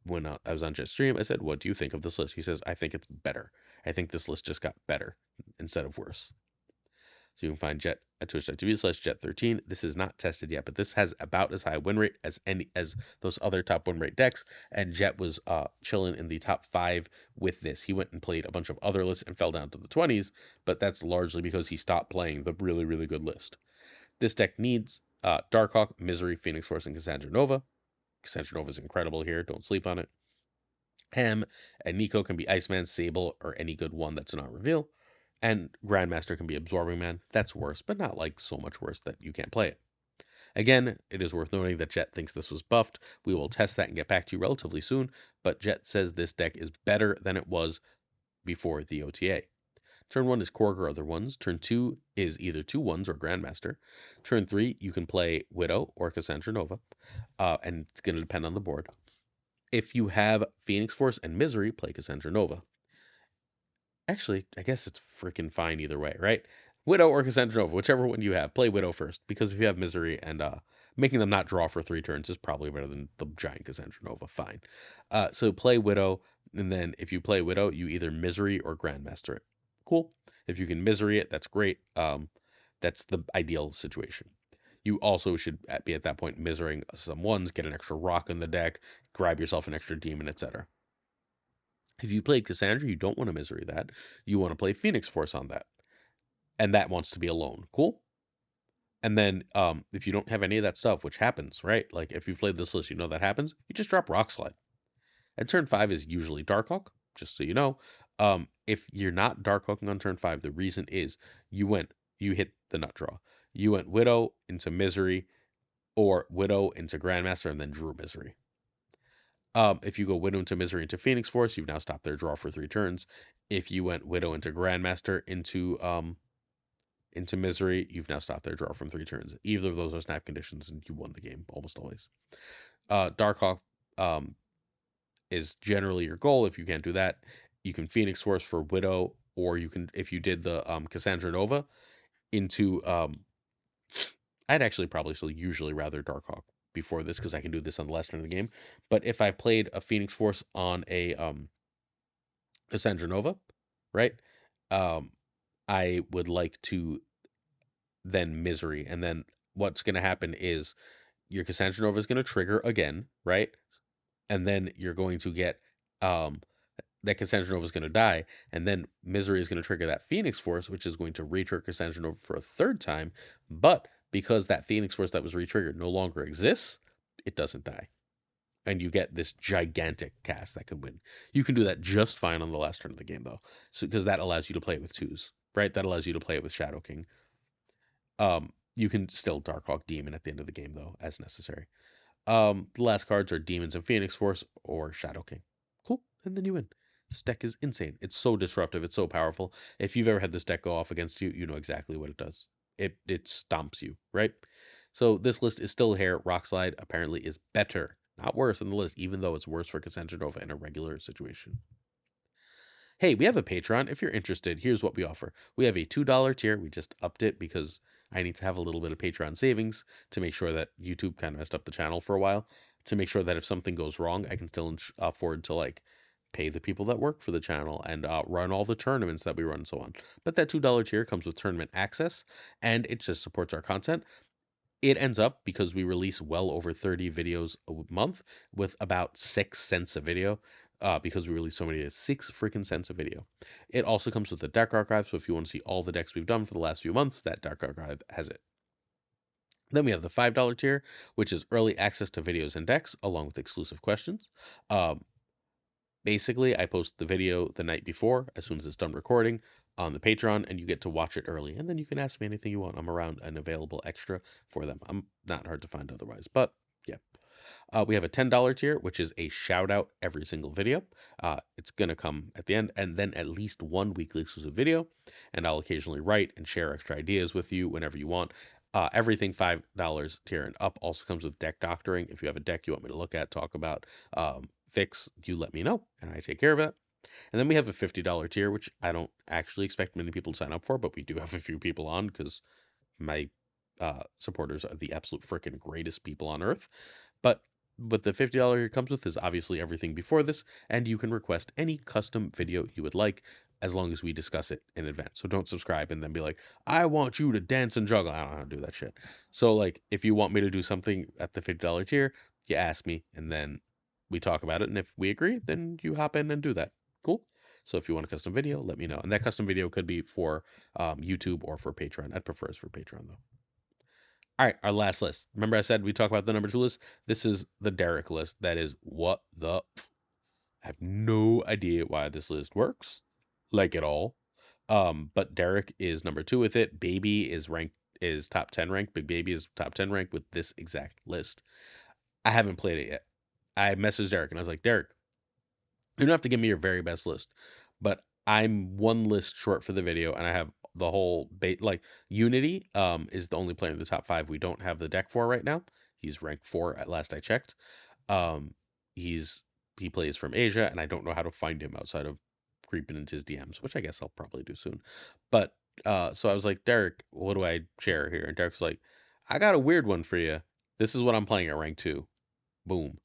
when I was on Jet's stream, I said, "What do you think of this list?" He says, "I think it's better. I think this list just got better instead of worse." So you can find Jet at twitch.tv/Jet13. This is not tested yet, but this has about as high a win rate as those other top win rate decks. And Jet was chilling in the top 5 with this. He went and played a bunch of other lists and fell down to the 20s, but that's largely because he stopped playing the really, really good list. This deck needs Darkhawk, Misery, Phoenix Force, and Cassandra Nova. Cassandra Nova is incredible here. Don't sleep on it. Ham and Nico can be Iceman, Sable, or any good one that's not reveal. And Grandmaster can be Absorbing Man. That's worse, but not like so much worse that you can't play it. Again, it is worth noting that Jet thinks this was buffed. We will test that and get back to you relatively soon, but Jet says this deck is better than it was before the OTA. Turn 1 is Korg or other ones. Turn 2 is either 2 ones or Grandmaster. Turn 3, you can play Widow or Cassandra Nova, and it's going to depend on the board. If you have Phoenix Force and Misery, play Cassandra Nova. Actually, I guess it's freaking fine either way, right? Widow or Cassandra Nova, whichever one you have, play Widow first, because if you have Misery and making them not draw for 3 turns is probably better than the giant Cassandra Nova. Fine. So play Widow, and then if you play Widow, you either Misery or Grandmaster it. Cool. If you can Misery it, that's great. That's the ideal situation. You also should be at that point Miserying some ones, get an extra rock in the deck, grab yourself an extra demon, etc. If you played Cassandra, you don't want to Misery that. You want to play Phoenix Force on that. And that wants to be alone. Cool? And then if you don't have any of that stuff, which happens, right? Like if you've played this list, you know that happens. You just drop Rockslide. And turn 5 is usually Darkhawk, just so you know. If you're not Darkhawking on turn 5, the reason is you hit the nut draw. You went Widow into Misery, or Widow into Grandmaster, and then drew Misery. If you go Widow into Misery into Phoenix Force, you've now stopped their draw for 3 turns. If you went Widow into Grandmaster into Misery, you've now stopped their draw from 3 turns. Either of those are snap conditions, and you won the game almost always. Darkhawk is generally your goal. If you can't do that, you can Phoenix Force for Widow, or you can, if you did the Cassandra Nova into I'd actually probably still usually rather Darkhawk before this because I can do this on the last turn of the game. But if I played a Phoenix Force on a Cassandra Nova, right? Um, I would like to then Misery, and then what's going to happen is your Cassandra Nova is going to trigger again, right? And then you're going to get um, that Cassandra Nova is going to die, and then Misery is going to trigger that Phoenix Force, which is going to re-trigger Cassandra Nova for a 3rd time. But because that Phoenix Force that was re-triggered no longer exists, it doesn't die. And you get this gigantic cast that could win. You can do that just fine on the last turn of the game, though, so because that allows you to play it with 2s, right? That allows you to play it with Shadow King. You can still Darkhawk Demon at the end of the game, though, as necessary. The last cards are Demons and Phoenix Force or Shadow King. Cool, and then you win. This deck is insane. It's so disruptive. It's so powerful. If you've ever had this deck go off against you, you know exactly what it does. It stomps you, right? So this list is still here. Rockslide apparently is better, not worse than the list, even though it's worse for Cassandra Nova in a regular situation. Hey, we have a Patreon. If you're interested, here's what we offer. We have a $2 tier. We just upped it because I need to have a little bit of Patreon savings to make sure that YouTube kind of messed up the channel for a while. To make sure that if something goes wrong, I can still afford to like pay the people that work for the channel and run all the tournaments that we run and so on. But that $2 tier comes with tournament access, and it just supports our content. It ends up, because we release well over 30 videos a month with about 6 cents a video, because we release so many, it's 6 freaking cents a video. It also comes with a deck archive, so if you want to see all the decks we've done for the last few months, that deck archive has it. Then we have the $5 tier, which is early access to videos and decks, along with exclusive questions. Um, Basically, I post the video the night before, as soon as it's done recording, on the Patreon, and you get to watch it early. And then you can ask me anything you want. I'm around and available extra for them. I'm not hard to find otherwise, but yeah. We have a $10 tier, which is a shout out every single video. It's going to come at the end, and then at least one weekly exclusive video. And I'll occasionally write and share extra ideas with you whenever you want. Everything $5 tier and up also comes with deck doctoring. If you have a deck you want me to look at, talk about, fix, you let me know, and I take care of it. And then we have a $50 tier, which I don't actually expect many people to sign up for, but we do have a few people on because my supporters are the absolute freaking greatest people on earth. But what the $50 here comes with is obviously everything before this, and you can request any custom video you would like as long as we discuss it in advance. So don't subscribe and then be like, I want you to dance and juggle. I don't know how to do that shit. So like, if you want me to do something at the $50 tier, you ask me, and then we talk about it. And if we agree, then you hop in and do that. Cool. So if you want a custom video, let me know. And that custom video could be for YouTube or for Patreon. I'd prefer it's for Patreon though. All right, our last list. Remember I said we talk about the number 2 list? This is the Derek list. That is what the... I have no idea why this list works, like at all. But Derek is number 2 with it. Baby is top 10 ranked. Big Baby is top 10 ranked with this exact list. I haven't played it yet. I messaged Derek and I was like, Derek, you don't have to give me your very best list, but I'm one list short for the video, and I have the whole like Unity is the only player in the top 5 we don't have the deck for right now. He's ranked 4 at last I checked. Um, he's he plays from Asia, and I don't know how to find him outside of creeping into his DMs, which I guess I'll probably do soon. But so I was like, Derek, what do I share here? And Derek's like, I got a weird one for you. This is what I'm playing at rank 2. Boom.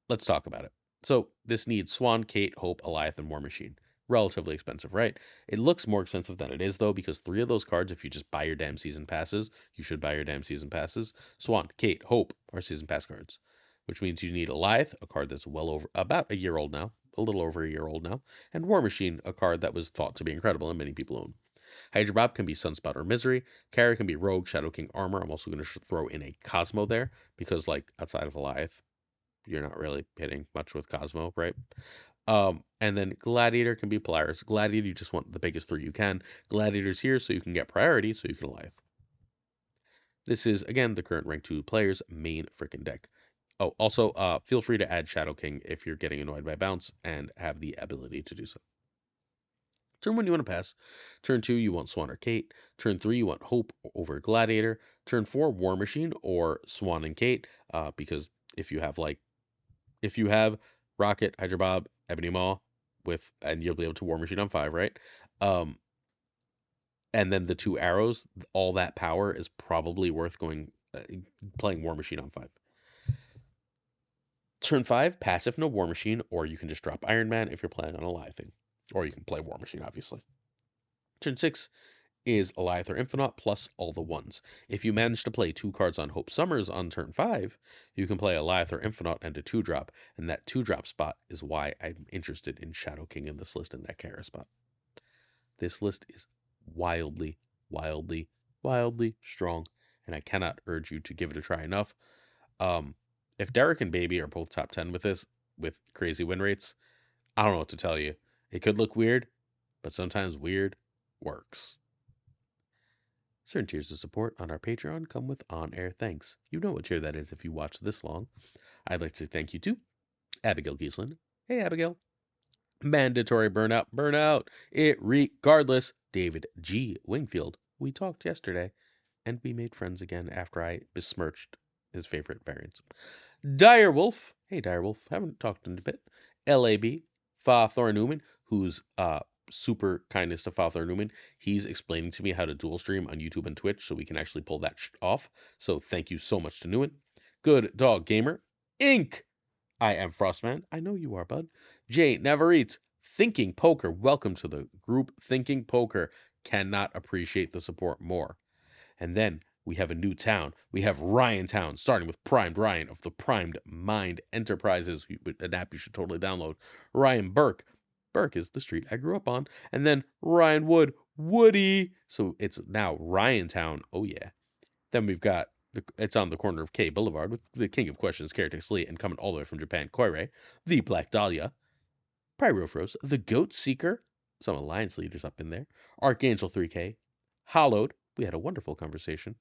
Let's talk about it. So this needs Swan, Kate, Hope, Eliath, and War Machine. Relatively expensive, right? It looks more expensive than it is, though, because 3 of those cards, if you just buy your damn season passes, you should buy your damn season passes. Swan, Kate, Hope are season pass cards, which means you need Eliath, a card that's well over, about a year old now, a little over a year old now, and War Machine, a card that was thought to be incredible and many people own. Hydra Bob can be Sunspot or Misery. Carry can be Rogue, Shadow King, Armor. I'm also going to throw in a Cosmo there, because, like, outside of Eliath, you're not really hitting much with Cosmo, right? And then Gladiator can be Polaris. Gladiator, you just want the biggest 3 you can. Gladiator's here so you can get priority, so you can Eliath. This is, again, the current rank 2 player's main freaking deck. Oh, also, feel free to add Shadow King if you're getting annoyed by bounce and have the ability to do so. Turn 1, you want to pass. Turn 2, you want Swan or Kate. Turn 3, you want Hope over Gladiator. Turn 4, War Machine or Swan and Kate, because if you have if you have Rocket, Hydra Bob, Ebony Maw and you'll be able to War Machine on 5, right? Um, and then the 2 arrows, all that power is probably worth playing War Machine on 5. Turn 5, passive, no War Machine, or you can just drop Iron Man if you're playing on a live thing. Or you can play War Machine, obviously. Turn 6 is Alioth or Infinite plus all the ones. If you manage to play 2 cards on Hope Summers on turn 5, you can play Alioth or Infinite and a 2-drop, and that 2-drop spot is why I'm interested in Shadow King in this list and that Kara spot. This list is wildly, wildly, wildly strong, and I cannot urge you to give it a try enough. If Derek and Baby are both top 10 with this, with crazy win rates, I don't know what to tell you. It could look weird, but sometimes weird works. Certain tiers of support on our Patreon come with on-air thanks. You know what tier that is if you watch this long. I'd like to say thank you to Abigail Giesland. Hey, Abigail. Mandatory burnout. It regardless. David G. Wingfield. We talked yesterday, and we made friends again after I besmirched his favorite variants. Direwolf. Hey, Direwolf. Haven't talked in a bit. LAB. FaThorNewman, who's super kindness to FaThorNewman. He's explaining to me how to dual stream on YouTube and Twitch so we can actually pull that off. So thank you so much to Newman. Good Dog Gamer. Inc. I am Frostman. I know you are, bud. Jay Never Eats. Thinking Poker. Welcome to the group Thinking Poker. Cannot appreciate the support more. And then we have a new town. We have Ryan Town, starting with Primed Ryan of the Primed Mind Enterprises, an app you should totally download. Ryan Burke. Burke is the street I grew up on. And then Ryan Wood. Woody. So it's now Ryan Town. Oh, yeah. Then we've got, it's on the corner of K Boulevard with the King of Questions, Caretaker Lee, and coming all the way from Japan, Koirei. The Black Dahlia. Pyrofros. The Goat Seeker. Some Alliance leaders up in there. Archangel 3K. Hollowed. We had a wonderful conversation.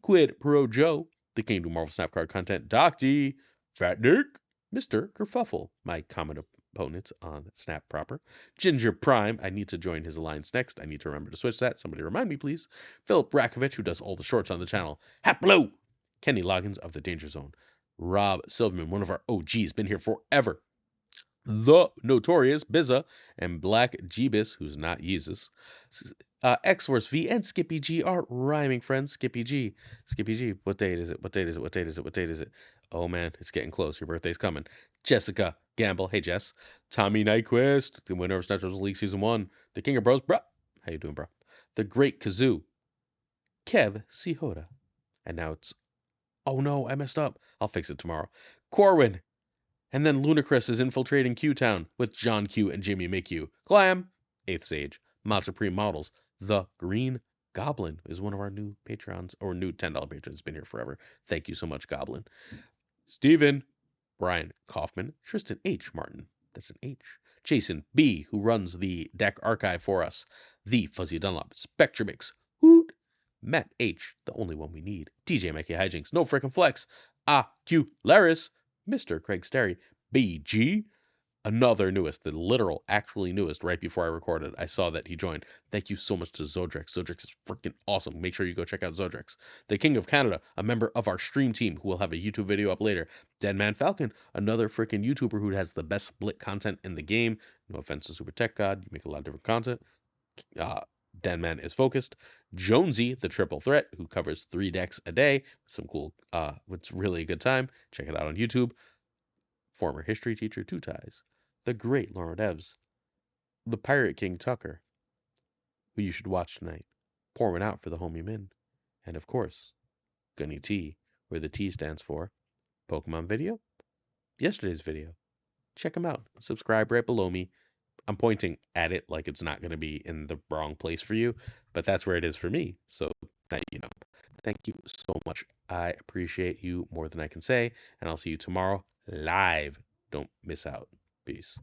Quid Pro Joe, the King to Marvel Snap Card content, Doc D, Fat Nick, Mr. Kerfuffle, my common opponent on Snap Proper, Ginger Prime, I need to join his alliance next, I need to remember to switch that, somebody remind me please, Philip Rakovich, who does all the shorts on the channel, Hat Blue, Kenny Loggins of the Danger Zone, Rob Silverman, one of our OGs, been here forever, the Notorious Bizza, and Black Jeebus, who's not Jesus. X-Force V and Skippy G are rhyming friends. Skippy G. Skippy G, what date is it? What date is it? What date is it? What date is it? Oh man, it's getting close. Your birthday's coming. Jessica Gamble. Hey Jess. Tommy Nyquist, the winner of Snatch League Season 1. The King of Bros. Bruh. How you doing, bro? The Great Kazoo. Kev Sihoda. And now it's... Oh no, I messed up. I'll fix it tomorrow. Corwin. And then Ludacris is infiltrating Q-Town with John Q and Jimmy McHugh. Glam, 8th Sage, Mod Supreme Models. The Green Goblin is one of our new patrons, or new $10 patrons. Been here forever. Thank you so much, Goblin. Steven, Brian Kaufman, Tristan H. Martin. That's an H. Jason B., who runs the deck archive for us. The Fuzzy Dunlop, Spectrumix, Hoot, Matt H., the only one we need. DJ Mikey Hijinks, No Frickin' Flex, Laris, Mr. Craig Sterry, BG, another newest, the literal, actually newest, right before I recorded. I saw that he joined. Thank you so much to Zodrex. Zodrex is freaking awesome. Make sure you go check out Zodrex. The King of Canada, a member of our stream team who will have a YouTube video up later. Deadman Falcon, another freaking YouTuber who has the best split content in the game. No offense to Super Tech God, you make a lot of different content. Deadman is focused. Jonesy, the triple threat, who covers 3 decks a day. Some cool, it's really a good time. Check it out on YouTube. Former history teacher, Two Ties. The great Laura Devs. The Pirate King Tuccrr, who you should watch tonight. Pour one out for the homie Min. And of course, Gunny T, where the T stands for Pokemon video. Yesterday's video. Check them out. Subscribe right below me. I'm pointing at it like it's not going to be in the wrong place for you, but that's where it is for me. So now you know. Thank you so much. I appreciate you more than I can say, and I'll see you tomorrow live. Don't miss out. Peace.